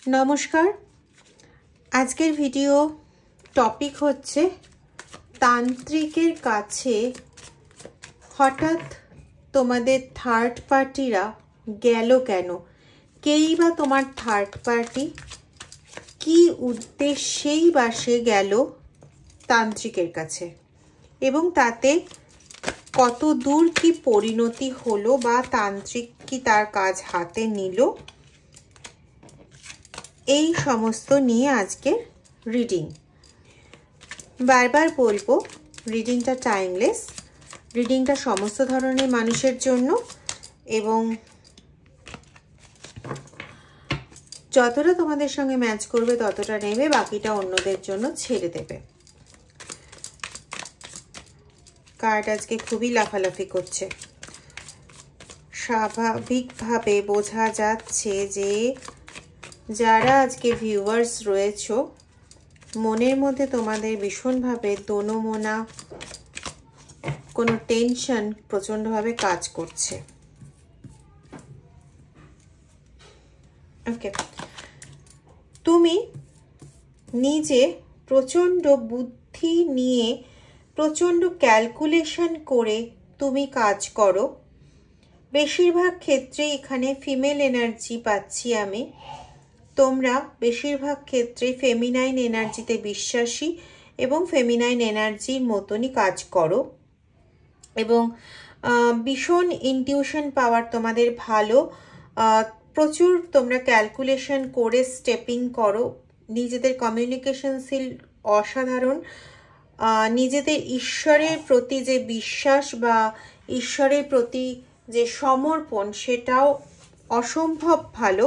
নমস্কার। আজকের video topic হচ্ছে তান্ত্রিকের কাছে হঠাৎ তোমাদের থার্ড পার্টিরা গেল কেন, কেই বা তোমার থার্ড পার্টি কি উদ্দেশ্যেই বা সে গেল তান্ত্রিকের কাছে এবং তাতে কত দূর কি পরিণতি হলো বা তান্ত্রিক কি তার কাজ হাতে নিল, এই সমস্ত নিয়ে আজকের রিডিং। বারবার বলবো, রিডিংটা টাইমলেস, রিডিংটা সমস্ত ধরনের মানুষের জন্য এবং যতটা তোমাদের সঙ্গে ম্যাচ করবে ততটা নেবে, বাকিটা অন্যদের জন্য ছেড়ে দেবে। কার্ড আজকে খুবই লাফালাফি করছে। স্বাভাবিকভাবে বোঝা যাচ্ছে যে যারা আজকে ভিউয়ার্স রয়েছো মনের মধ্যে তোমাদের ভীষণভাবে দোনোমোনা কোনো টেনশন প্রচণ্ডভাবে কাজ করছে। ওকে, তুমি নিজে প্রচণ্ড বুদ্ধি নিয়ে প্রচণ্ড ক্যালকুলেশন করে তুমি কাজ করো। বেশিরভাগ ক্ষেত্রে এখানে ফিমেল এনার্জি পাচ্ছি আমি। তোমরা বেশিরভাগ ক্ষেত্রে ফেমিনাইন এনার্জিতে বিশ্বাসী এবং ফেমিনাইন এনার্জির মতনই কাজ করো এবং ভীষণ ইনটিউশন পাওয়ার তোমাদের ভালো। প্রচুর তোমরা ক্যালকুলেশন করে স্টেপিং করো। নিজেদের কমিউনিকেশন স্কিল অসাধারণ। নিজেদের ঈশ্বরের প্রতি যে বিশ্বাস বা ঈশ্বরের প্রতি যে সমর্পণ সেটাও অসম্ভব ভালো।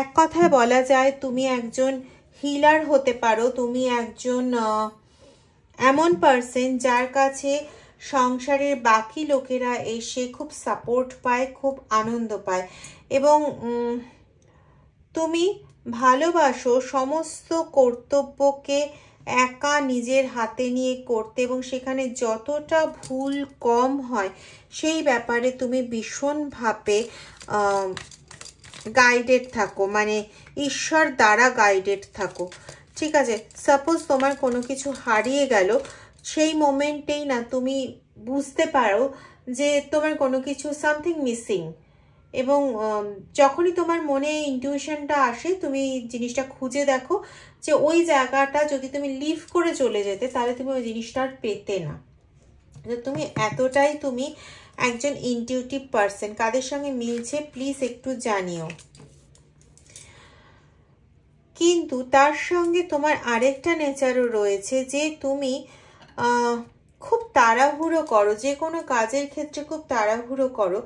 এক কথায় বলা যায় তুমি একজন হিলার হতে পারো। তুমি একজন এমন পার্সন যার কাছে সংসারের বাকি লোকেরা এসে খুব সাপোর্ট পায়, খুব আনন্দ পায় এবং তুমি ভালোবাসো সমস্ত কর্তব্যকে একা নিজের হাতে নিয়ে করতে এবং সেখানে যতটা ভুল কম হয় সেই ব্যাপারে তুমি ভীষণভাবে গাইডেড থাকো, মানে ঈশ্বর দ্বারা গাইডেড থাকো। ঠিক আছে, সাপোজ তোমার কোনো কিছু হারিয়ে গেল, সেই মোমেন্টেই না তুমি বুঝতে পারো যে তোমার কোনো কিছু সামথিং মিসিং এবং যখনই তোমার মনে ইনটিউশনটা আসে তুমি জিনিসটা খুঁজে দেখো যে ওই জায়গাটা যদি তুমি লিভ করে চলে যেতে তাহলে তুমি ওই জিনিসটা আর পেতে না। তুমি এতটাই তুমি একজন ইনটিউটিভ পার্সন। কাদের সঙ্গে মিলছে প্লিজ একটু জানিও। কিন্তু তার সঙ্গে তোমার আরেকটা নেচারও রয়েছে যে তুমি খুব তাড়াহুড়ো করো, যে কোনো কাজের ক্ষেত্রে খুব তাড়াহুড়ো করো।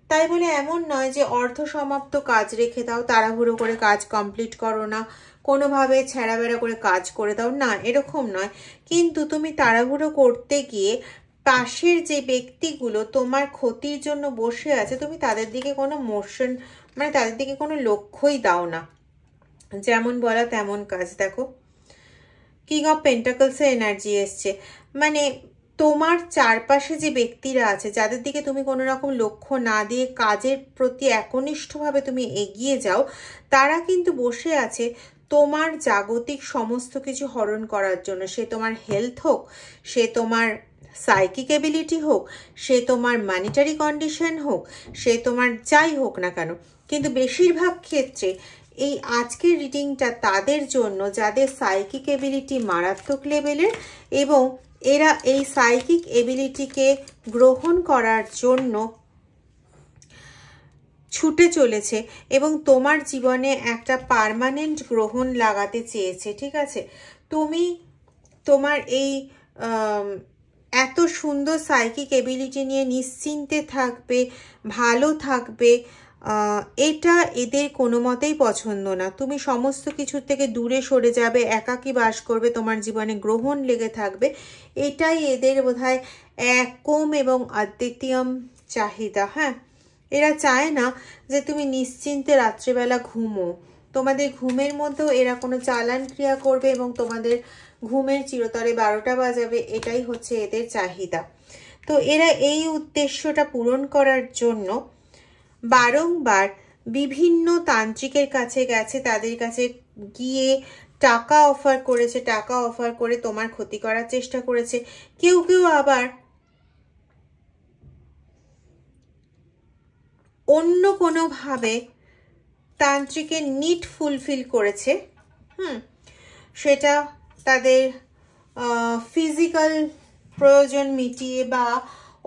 তাই বলে এমন নয় যে অর্ধ সমাপ্ত কাজ রেখে দাও, তাড়াহুড়ো করে কাজ কমপ্লিট করো না, কোনোভাবে ছেঁড়াবেড়া করে কাজ করে দাও না, এরকম নয়। কিন্তু তুমি তাড়াহুড়ো করতে গিয়ে পাশের যে ব্যক্তিগুলো তোমার ক্ষতির জন্য বসে আছে তুমি তাদের দিকে কোনো মোশন, মানে তাদের দিকে কোনো লক্ষ্যই দাও না। যেমন বলা তেমন কাজ। দেখো কিং অফ পেন্টাকলসের এনার্জি এসছে, মানে তোমার চারপাশে যে ব্যক্তিরা আছে যাদের দিকে তুমি কোনো রকম লক্ষ্য না দিয়ে কাজের প্রতি একনিষ্ঠভাবে তুমি এগিয়ে যাও, তারা কিন্তু বসে আছে তোমার জাগতিক সমস্ত কিছু হরণ করার জন্য। সে তোমার হেলথ হোক, সে তোমার সাইকিক এবিলিটি হোক, সে তোমার মানিটারি কন্ডিশন হোক, সে তোমার যাই হোক না কেন। কিন্তু বেশিরভাগ ক্ষেত্রে এই আজকের রিডিংটা তাদের জন্য যাদের সাইকিক এবিলিটি মারাত্মক লেভেলের এবং এরা এই সাইকিক এবিলিটিকে গ্রহণ করার জন্য ছুটে চলেছে এবং তোমার জীবনে একটা পার্মানেন্ট গ্রহণ লাগাতে চেয়েছে। ঠিক আছে, তুমি তোমার এই এত সুন্দর সাইকিক এবিলিটি নিয়ে নিশ্চিন্তে থাকবে, ভালো থাকবে, এটা এদের কোনো মতেই পছন্দ না। তুমি সমস্ত কিছুর থেকে দূরে সরে যাবে, একাকী বাস করবে, তোমার জীবনে গ্রহণ লেগে থাকবে, এটাই এদের বোধহয় একম এবং অদ্বিতীয়ম চাহিদা। হ্যাঁ, এরা চায় না যে তুমি নিশ্চিন্তে রাত্রিবেলা ঘুমো। তোমাদের ঘুমের মধ্যেও এরা কোনো চালান ক্রিয়া করবে এবং তোমাদের ঘুমের চিরতরে 12টা বাজাবে, এটাই হচ্ছে এদের চাহিদা। তো এরা এই উদ্দেশ্যটা পূরণ করার জন্য বারংবার বিভিন্ন তান্ত্রিকের কাছে গেছে, তাদের কাছে গিয়ে টাকা অফার করেছে, টাকা অফার করে তোমার ক্ষতি করার চেষ্টা করেছে। কেউ কেউ আবার অন্য কোনোভাবে তান্ত্রিকের নিড ফুলফিল করেছে। সেটা তাদের ফিজিক্যাল প্রয়োজন মিটিয়ে বা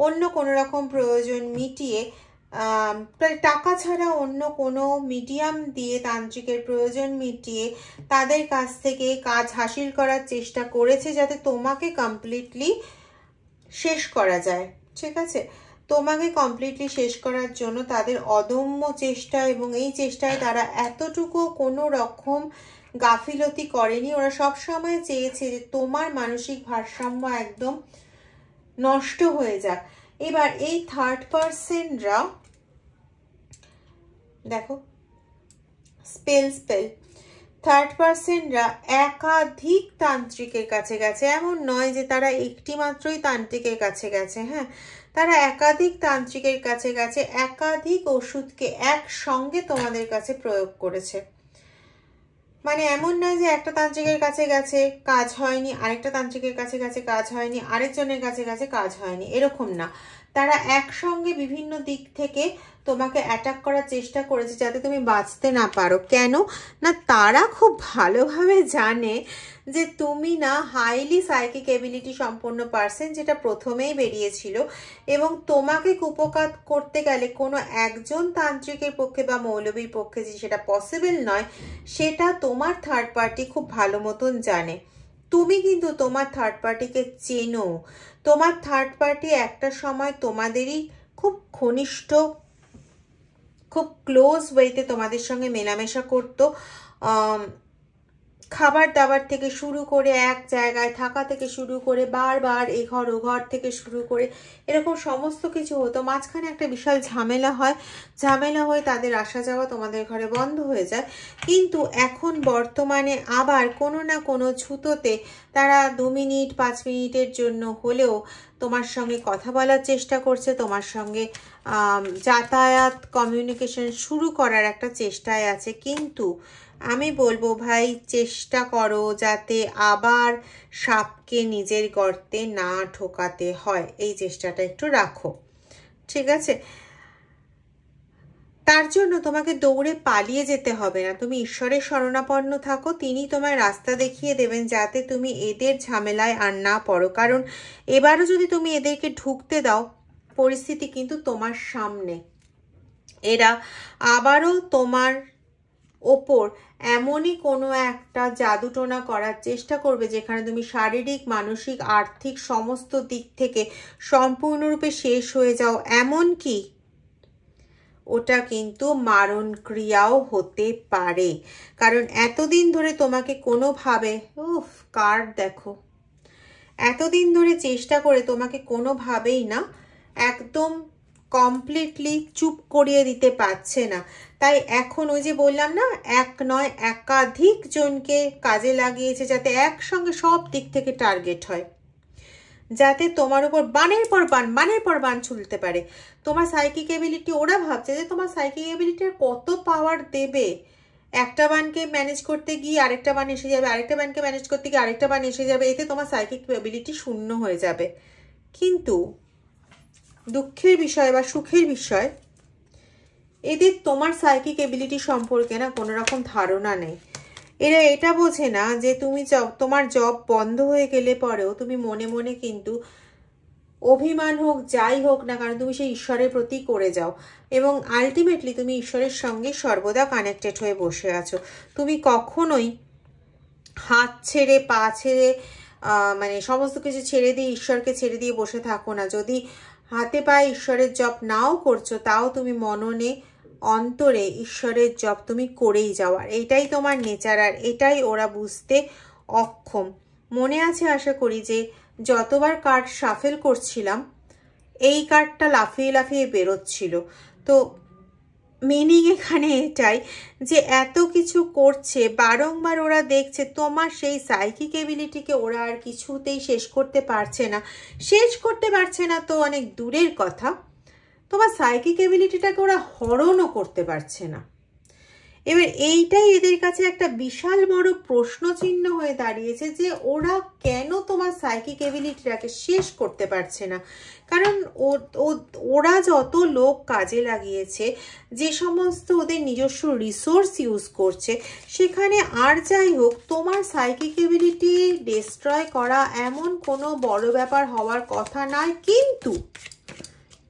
অন্য কোনো রকম প্রয়োজন মিটিয়ে, টাকা ছাড়া অন্য কোনো মিডিয়াম দিয়ে তান্ত্রিকের প্রয়োজন মিটিয়ে তাদের কাছ থেকে কাজ হাসিল করার চেষ্টা করেছে, যাতে তোমাকে কমপ্লিটলি শেষ করা যায়। ঠিক আছে, তোমাকে কমপ্লিটলি শেষ করার জন্য তাদের অদম্য চেষ্টা, এবং এই চেষ্টায় তারা এতটুকু কোনো রকম গাফিলতি করেনি। ওরা সব সময় চেয়েছে যে তোমার মানসিক ভারসাম্য একদম নষ্ট হয়ে যাক। এবার এই থার্ড পার্সনরা দেখো স্পেল থার্ড পার্সনরা একাধিক তান্ত্রিকের কাছে গেছে। এমন নয় যে তারা একটি মাত্রই তান্ত্রিকের কাছে গেছে, হ্যাঁ, তারা একাধিক তান্ত্রিকের কাছে গেছে, একাধিক ওষুধকে একসঙ্গে তোমাদের কাছে প্রয়োগ করেছে। মানে এমন নয় যে একটা তান্ত্রিকের কাছে গেছে কাজ হয়নি, আরেকটা তান্ত্রিকের কাছে গেছে কাজ হয়নি, আরেকজনের কাছে গেছে কাজ হয়নি, এরকম না। তারা একসঙ্গে বিভিন্ন দিক থেকে তোমাকে অ্যাটাক করার চেষ্টা করেছে যাতে তুমি বাঁচতে না পারো। কেন না, তারা খুব ভালোভাবে জানে যে তুমি না হাইলি সাইকিক এবিলিটি সম্পন্ন পার্সন, যেটা প্রথমেই বেরিয়েছিল, এবং তোমাকে কুপকাত করতে গেলে কোনো একজন তান্ত্রিকের পক্ষে বা মৌলবীর পক্ষে যে সেটা পসিবল নয়, সেটা তোমার থার্ড পার্টি খুব ভালো মতন জানে। তুমি কিন্তু তোমার থার্ড পার্টিকে চেনো। তোমার থার্ড পার্টি একটা সময় তোমাদেরই খুব ঘনিষ্ঠ, খুব ক্লোজ ওয়েতে তোমাদের সঙ্গে মেলামেশা করতো। খাবার দাবার থেকে শুরু করে, এক জায়গায় থাকা থেকে শুরু করে, বারবার এ ঘর ও ঘর থেকে শুরু করে এরকম সমস্ত কিছু হতো। মাঝখানে একটা বিশাল ঝামেলা হয়ে তাদের আসা যাওয়া তোমাদের ঘরে বন্ধ হয়ে যায়। কিন্তু এখন বর্তমানে আবার কোনো না কোনো ছুতোতে তারা 2 মিনিট 5 মিনিটের জন্য হলেও তোমার সঙ্গে কথা বলার চেষ্টা করছে, তোমার সঙ্গে যাতায়াত কমিউনিকেশন শুরু করার একটা চেষ্টায় আছে। কিন্তু আমি বলবো ভাই, চেষ্টা করো যাতে আবার সাপকে নিজের গর্তে না ঢোকাতে হয়, এই চেষ্টাটা একটু রাখো। ঠিক আছে, তার জন্য তোমাকে দৌড়ে পালিয়ে যেতে হবে না। তুমি ঈশ্বরের শরণাপন্ন থাকো, তিনি তোমায় রাস্তা দেখিয়ে দেবেন যাতে তুমি এদের ঝামেলায় আর না পড়ো। কারণ এবারও যদি তুমি এদেরকে ঢুকতে দাও, পরিস্থিতি কিন্তু তোমার সামনে। এরা আবারও তোমার ওপর এমনই কোনো একটা জাদুটোনা করার চেষ্টা করবে যেখানে তুমি শারীরিক, মানসিক, আর্থিক সমস্ত দিক থেকে সম্পূর্ণরূপে শেষ হয়ে যাও। এমনকি ওটা কিন্তু মারণ ক্রিয়াও হতে পারে। কারণ এতদিন ধরে তোমাকে কোনোভাবে, কার্ড দেখো, এতদিন ধরে চেষ্টা করে তোমাকে কোনোভাবেই না একদম কমপ্লিটলি চুপ করিয়ে দিতে পারছে না। তাই এখন ওই যে বললাম না, এক নয় একাধিক জনকে কাজে লাগিয়েছে যাতে একসঙ্গে সব দিক থেকে টার্গেট হয়, যাতে তোমার উপর বানের পর বান ছুলতে পারে। তোমার সাইকিক এবিলিটি, ওরা ভাবছে যে তোমার সাইকিক এবিলিটির কত পাওয়ার দেবে। একটা বানকে ম্যানেজ করতে গিয়ে আরেকটা বান এসে যাবে, আরেকটা বানকে ম্যানেজ করতে গিয়ে আরেকটা বান এসে যাবে, এতে তোমার সাইকিক এবিলিটি শূন্য হয়ে যাবে। কিন্তু দুঃখের বিষয় বা সুখের বিষয়, এদের তোমার সাইকিক এবিলিটি সম্পর্কে না কোনো রকম ধারণা নেই। এরা এটা বোঝে না যে তুমি তোমার জব বন্ধ হয়ে গেলে পরেও তুমি মনে মনে কিন্তু অভিমান হোক যাই হোক না কারণ তুমি সেই ঈশ্বরের প্রতি করে যাও, এবং আলটিমেটলি তুমি ঈশ্বরের সঙ্গে সর্বদা কানেক্টেড হয়ে বসে আছো। তুমি কখনোই হাত ছেড়ে পা ছেড়ে মানে সমস্ত কিছু ছেড়ে দিয়ে ঈশ্বরকে ছেড়ে দিয়ে বসে থাকো না। যদি হাতে পায়ে ঈশ্বরের জপ নাও করছো, তাও তুমি মননে অন্তরে ঈশ্বরের জপ তুমি করেই যাও। আর এটাই তোমার নেচার, আর এটাই ওরা বুঝতে অক্ষম। মনে আছে আশা করি যে যতবার কার্ড শাফেল করছিলাম এই কার্ডটা লাফিয়ে লাফিয়ে বেরোচ্ছিল। তো মিনিং এখানে এটাই যে এত কিছু করছে, বারংবার ওরা দেখছে তোমার সেই সাইকিক এবিলিটিকে ওরা আর কিছুতেই শেষ করতে পারছে না। শেষ করতে পারছে না তো অনেক দূরের কথা, তোমার সাইকিক এবিলিটিটাকে ওরা হরণও করতে পারছে না। এবার এইটাই এদের কাছে একটা বিশাল বড় প্রশ্নচিহ্ন হয়ে দাঁড়িয়েছে যে ওরা কেন তোমার সাইকিক এবিলিটিটাকে শেষ করতে পারছে না। কারণ ওরা যত লোক কাজে লাগিয়েছে, যে সমস্ত ওদের নিজস্ব রিসোর্স ইউজ করছে, সেখানে আর যাই হোক তোমার সাইকিক এবিলিটি ডিস্ট্রয় করা এমন কোনো বড় ব্যাপার হওয়ার কথা নয়।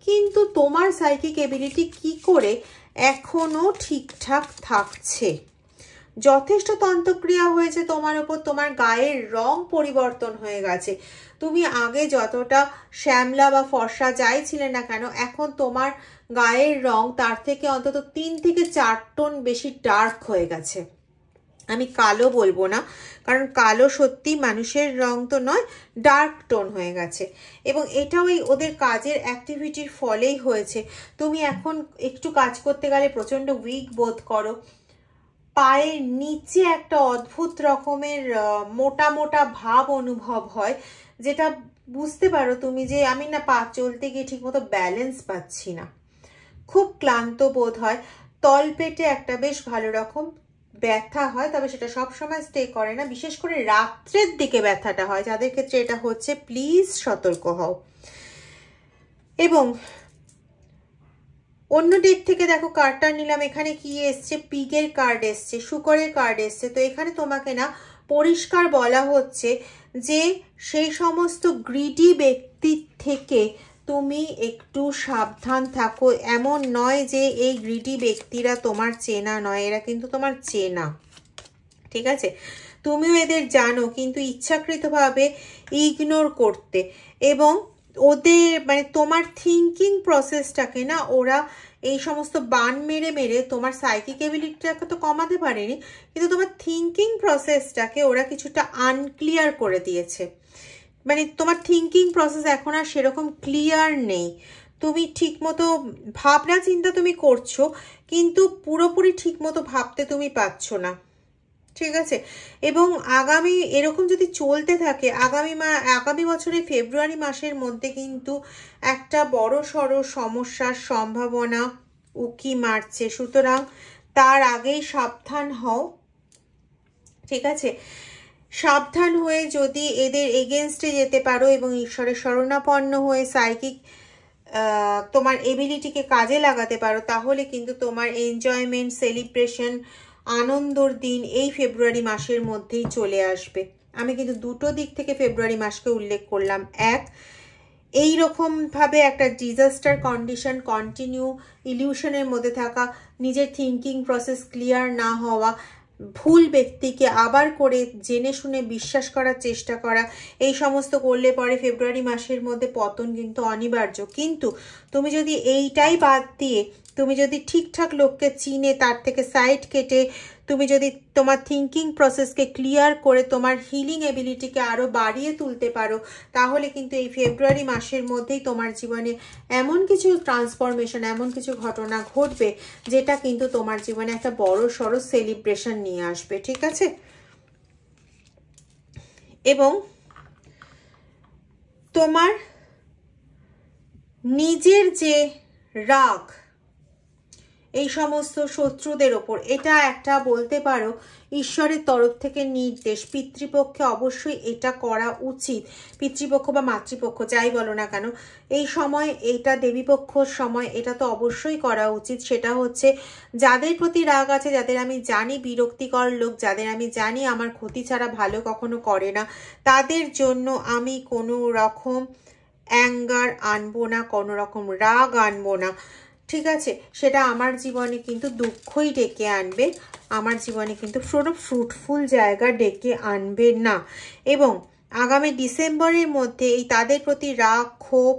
কিন্তু তোমার সাইকিক এবিলিটি কি করে এখনো ঠিকঠাক থাকছে? যথেষ্ট তন্ত্রক্রিয়া হয়েছে তোমার ওপর, তোমার গায়ের রং পরিবর্তন হয়ে গেছে। তুমি আগে যতটা শ্যামলা বা ফর্সা যাই ছিলে না কেন, এখন তোমার গায়ের রং তার থেকে অন্তত 3 থেকে 4 টোন বেশি ডার্ক হয়ে গেছে। আমি কালো বলবো না, কারণ কালো সত্যি মানুষের রং তো নয়, ডার্ক টোন হয়ে গেছে। এবং এটা ওদের কাজের অ্যাক্টিভিটির ফলেই হয়েছে। তুমি এখন একটু কাজ করতে গেলে প্রচণ্ড উইক বোধ করো, পায়ের নিচে একটা অদ্ভুত রকমের মোটা মোটা ভাব অনুভব হয়, যেটা বুঝতে পারো তুমি যে আমি না পা চলতে গিয়ে ঠিকমতো ব্যালেন্স পাচ্ছি না। খুব ক্লান্ত বোধ হয়, তলপেটে একটা বেশ ভালো রকম ব্যথা হয়, তবে সেটা সব সময় স্টে করে না, বিশেষ করে রাত্রের দিকে ব্যথাটা হয়। যাদের ক্ষেত্রে এটা হচ্ছে প্লিজ সতর্ক হও। এবং অন্য দিক থেকে দেখো কার্ডটা নিলাম, এখানে কি এসছে, পিগের কার্ড এসছে, শুকরের কার্ড এসছে। তো এখানে তোমাকে না পরিষ্কার বলা হচ্ছে যে সেই সমস্ত গ্রিডি ব্যক্তির থেকে তুমি একটু সাবধান থাকো। এমন নয় যে এই গ্রিডি ব্যক্তিরা তোমার চেনা নয়, এরা কিন্তু তোমার চেনা, ঠিক আছে? তুমিও এদের জানো, কিন্তু ইচ্ছাকৃতভাবে ইগনোর করতে এবং ওদের মানে তোমার থিঙ্কিং প্রসেসটাকে না ওরা এই সমস্ত বান মেরে মেরে তোমার সাইকিক এবিলিটিটাকে তো কমাতে পারেনি, কিন্তু তোমার থিঙ্কিং প্রসেসটাকে ওরা কিছুটা আনক্লিয়ার করে দিয়েছে। মানে তোমার থিঙ্কিং প্রসেস এখন আর সেরকম ক্লিয়ার নেই। তুমি ঠিকমতো ভাবনা চিন্তা তুমি করছো, কিন্তু পুরোপুরি ঠিকমতো ভাবতে তুমি পারছো না, ঠিক আছে? এবং আগামী এরকম যদি চলতে থাকে, আগামী বছরের ফেব্রুয়ারি মাসের মধ্যে কিন্তু একটা বড় সড়ো সমস্যার সম্ভাবনা উকি মারছে। সুতরাং তার আগেই সাবধান হও, ঠিক আছে? সাবধান হয়ে যদি এদের এগেনস্টে যেতে পারো এবং ঈশ্বরের শরণাপন্ন হয়ে সাইকিক তোমার এবিলিটিকে কাজে লাগাতে পারো, তাহলে কিন্তু তোমার এনজয়মেন্ট, সেলিব্রেশন, আনন্দর দিন এই ফেব্রুয়ারি মাসের মধ্যেই চলে আসবে। আমি কিন্তু দুটো দিক থেকে ফেব্রুয়ারি মাসকে উল্লেখ করলাম। এক, এই রকমভাবে একটা ডিজাস্টার কন্ডিশন, কন্টিনিউ ইলিউশনের মধ্যে থাকা, নিজের থিঙ্কিং প্রসেস ক্লিয়ার না হওয়া, ভুল ব্যক্তিকে আবার করে জেনে শুনে বিশ্বাস করার চেষ্টা করা, এই সমস্ত করলে পরে ফেব্রুয়ারি মাসের মধ্যে পতন কিন্তু অনিবার্য। কিন্তু তুমি যদি এইটাই বাদ দিয়ে তুমি যদি ঠিকঠাক লোককে চিনে তার থেকে সাইড কেটে তুমি যদি তোমার থিঙ্কিং প্রসেসকে ক্লিয়ার করে তোমার হিলিং এবিলিটিকে আরও বাড়িয়ে তুলতে পারো, তাহলে কিন্তু এই ফেব্রুয়ারি মাসের মধ্যেই তোমার জীবনে এমন কিছু ট্রান্সফরমেশন, এমন কিছু ঘটনা ঘটবে যেটা কিন্তু তোমার জীবনে একটা বড় সড়ো সেলিব্রেশন নিয়ে আসবে, ঠিক আছে? এবং তোমার নিজের যে রাগ এই সমস্ত শত্রুদের ওপর, এটা একটা বলতে পারো ঈশ্বরের তরফ থেকে নির্দেশ। পিতৃপক্ষে অবশ্যই এটা করা উচিত, পিতৃপক্ষ বা মাতৃপক্ষ যাই বলো না কেন, এই সময় এটা দেবীপক্ষর সময়, এটা তো অবশ্যই করা উচিত। সেটা হচ্ছে যাদের প্রতি রাগ আছে, যাদের আমি জানি বিরক্তিকর লোক, যাদের আমি জানি আমার ক্ষতি ছাড়া ভালো কখনো করে না, তাদের জন্য আমি কোনো রকম অ্যাঙ্গার আনবো না, কোনো রকম রাগ আনবো না, ঠিক আছে? সেটা আমার জীবনে কিন্তু দুঃখই ডেকে আনবে, আমার জীবনে কিন্তু ফ্রুটফুল জায়গা ডেকে আনবে না। এবং আগামী ডিসেম্বরের মধ্যে এই তাদের প্রতি রাগ, ক্ষোভ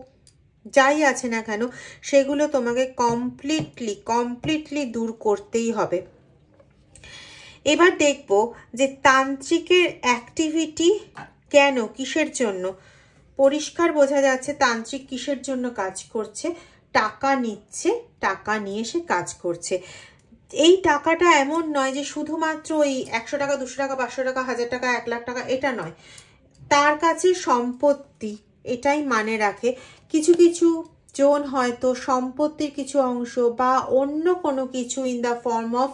যাই আছে না কেন, সেগুলো তোমাকে কমপ্লিটলি দূর করতেই হবে। এবার দেখব যে তান্ত্রিকের অ্যাক্টিভিটি কেন, কিসের জন্য। পরিষ্কার বোঝা যাচ্ছে তান্ত্রিক কিসের জন্য কাজ করছে। টাকা নিচ্ছে, টাকা নিয়ে সে কাজ করছে। এই টাকাটা এমন নয় যে শুধুমাত্র ওই 100 টাকা, 200 টাকা, 500 টাকা, 1000 টাকা, 1 লাখ টাকা, এটা নয়। তার কাছে সম্পত্তি, এটাই মানে রাখে। কিছু কিছু জন হয়তো সম্পত্তির কিছু অংশ বা অন্য কোনো কিছু in the form of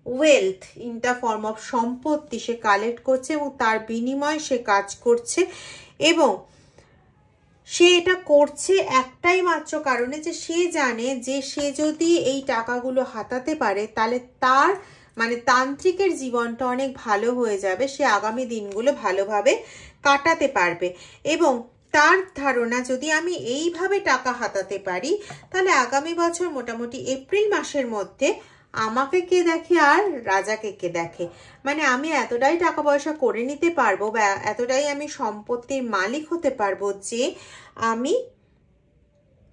wealth, in the form of সম্পত্তি সে কালেক্ট করছে এবং তার বিনিময়ে সে কাজ করছে। এবং সে এটা করছে একটাই মাত্র কারণে যে সে জানে যে সে যদি এই টাকাগুলো হাতাতে পারে তাহলে তার মানে তান্ত্রিকের জীবনটা অনেক ভালো হয়ে যাবে, সে আগামী দিনগুলো ভালোভাবে কাটাতে পারবে। এবং তার ধারণা যদি আমি এইভাবে টাকা হাতাতে পারি তাহলে আগামী বছর মোটামুটি এপ্রিল মাসের মধ্যে আমাকে কে দেখে আর রাজাকে কে দেখে, মানে আমি এতটাই টাকা পয়সা করে নিতে পারবো বা এতটাই আমি সম্পত্তির মালিক হতে পারবো যে আমি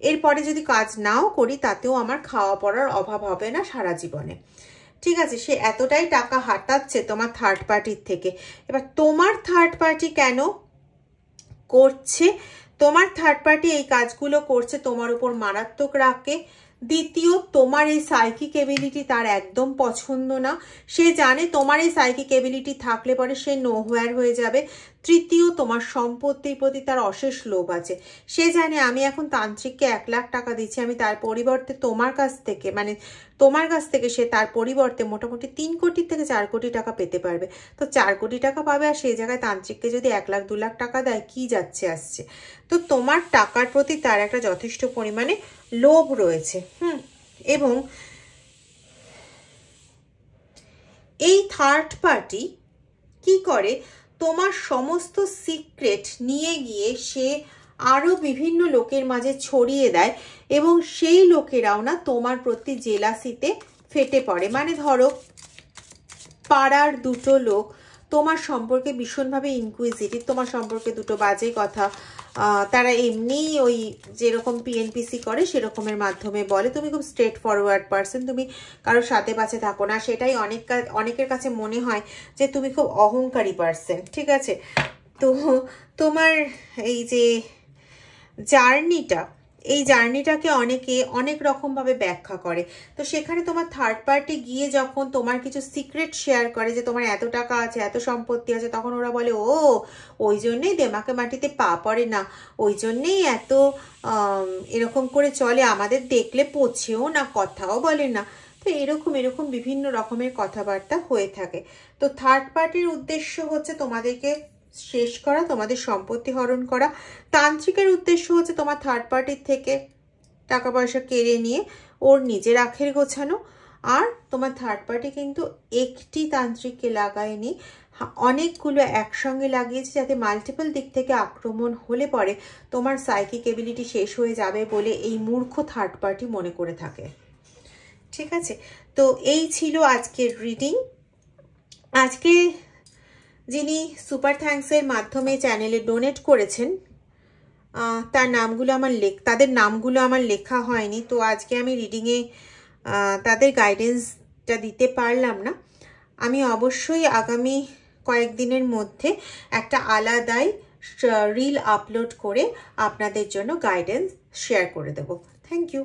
এরপরে যদি কাজ নাও করি তাতেও আমার খাওয়া পড়ার অভাব হবে না সারা জীবনে। ঠিক আছে, সে এতটাই টাকা হাতাচ্ছে তোমার থার্ড পার্টির থেকে। এবার তোমার থার্ড পার্টি কেন করছে? তোমার থার্ড পার্টি এই কাজগুলো করছে তোমার উপর মারাত্মক রাগে। দ্বিতীয়, তোমার এই সাইকিক এবিলিটি তার একদম পছন্দ না, সে জানে তোমার এই সাইকিক এবিলিটি থাকলে পরে সে নোহোয়ার হয়ে যাবে। তৃতীয়, তোমার সম্পত্তির প্রতি তার অশেষ লোভ আছে। সে জানে আমি এখন তান্ত্রিককে 1 লাখ টাকা দিচ্ছি, আমি তার পরিবর্তে তোমার কাছ থেকে সে তার পরিবর্তে মোটামুটি 3 কোটি থেকে 4 কোটি টাকা পেতে পারবে। তো 4 কোটি টাকা পাবে আর সেই জায়গায় তান্ত্রিককে যদি 1 লাখ 2 লাখ টাকা দেয় কি যাচ্ছে আসছে। তো তোমার টাকার প্রতি তার একটা যথেষ্ট পরিমাণে লোভ রয়েছে। এবং এই থার্ড পার্টি কি করে, তোমার সমস্ত সিক্রেট নিয়ে গিয়ে সে আরো বিভিন্ন লোকের মাঝে ছড়িয়ে দেয় এবং সেই লোকেরাও না তোমার প্রতি জেলাসিতে ফেটে পড়ে। মানে ধরো পাড়ার দুটো লোক তোমার সম্পর্কে ভীষণভাবে ইনকুইজিটিভ, তোমার সম্পর্কে দুটো বাজে কথা তারা এমনি ওই যেরকম পিএনপিসি করে সেরকমের মাধ্যমে বলে। তুমি খুব স্ট্রেট ফরওয়ার্ড পারসন, তুমি কারোর সাথে পাশে থাকো না, সেটাই অনেকের কাছে মনে হয় যে তুমি খুব অহংকারী পারসন। ঠিক আছে, তো তোমার এই যে জার্নিটাকে অনেকে অনেক রকমভাবে ব্যাখ্যা করে। তো সেখানে তোমার থার্ড পার্টি গিয়ে যখন তোমার কিছু সিক্রেট শেয়ার করে যে তোমার এত টাকা আছে, এত সম্পত্তি আছে, তখন ওরা বলে ও ওই জন্যেই দেমাকে মাটিতে পা পড়ে না, ওই জন্যেই এত এরকম করে চলে, আমাদের দেখলে পছেও না, কথাও বলে না। তো এরকম বিভিন্ন রকমের কথাবার্তা হয়ে থাকে। তো থার্ড পার্টির উদ্দেশ্য হচ্ছে তোমাদেরকে শেষ করা, তোমাদের সম্পত্তি হরণ করা। তান্ত্রিকের উদ্দেশ্য হচ্ছে তোমার থার্ড পার্টির থেকে টাকা পয়সা কেড়ে নিয়ে ওর নিজের আখের গোছানো। আর তোমার থার্ড পার্টি কিন্তু একটি তান্ত্রিককে লাগায়নি, অনেকগুলো একসঙ্গে লাগিয়েছে যাতে মাল্টিপল দিক থেকে আক্রমণ হলে পরে তোমার সাইকিক এবিলিটি শেষ হয়ে যাবে বলে এই মূর্খ থার্ড পার্টি মনে করে থাকে। ঠিক আছে, তো এই ছিল আজকের রিডিং। আজকে যিনি সুপার থ্যাঙ্কসের মাধ্যমে চ্যানেলে ডোনেট করেছেন তাদের নামগুলো আমার লেখা হয়নি, তো আজকে আমি রিডিংয়ে তাদের গাইডেন্সটা দিতে পারলাম না। আমি অবশ্যই আগামী কয়েকদিনের মধ্যে একটা আলাদাই রিল আপলোড করে আপনাদের জন্য গাইডেন্স শেয়ার করে দেব। Thank you.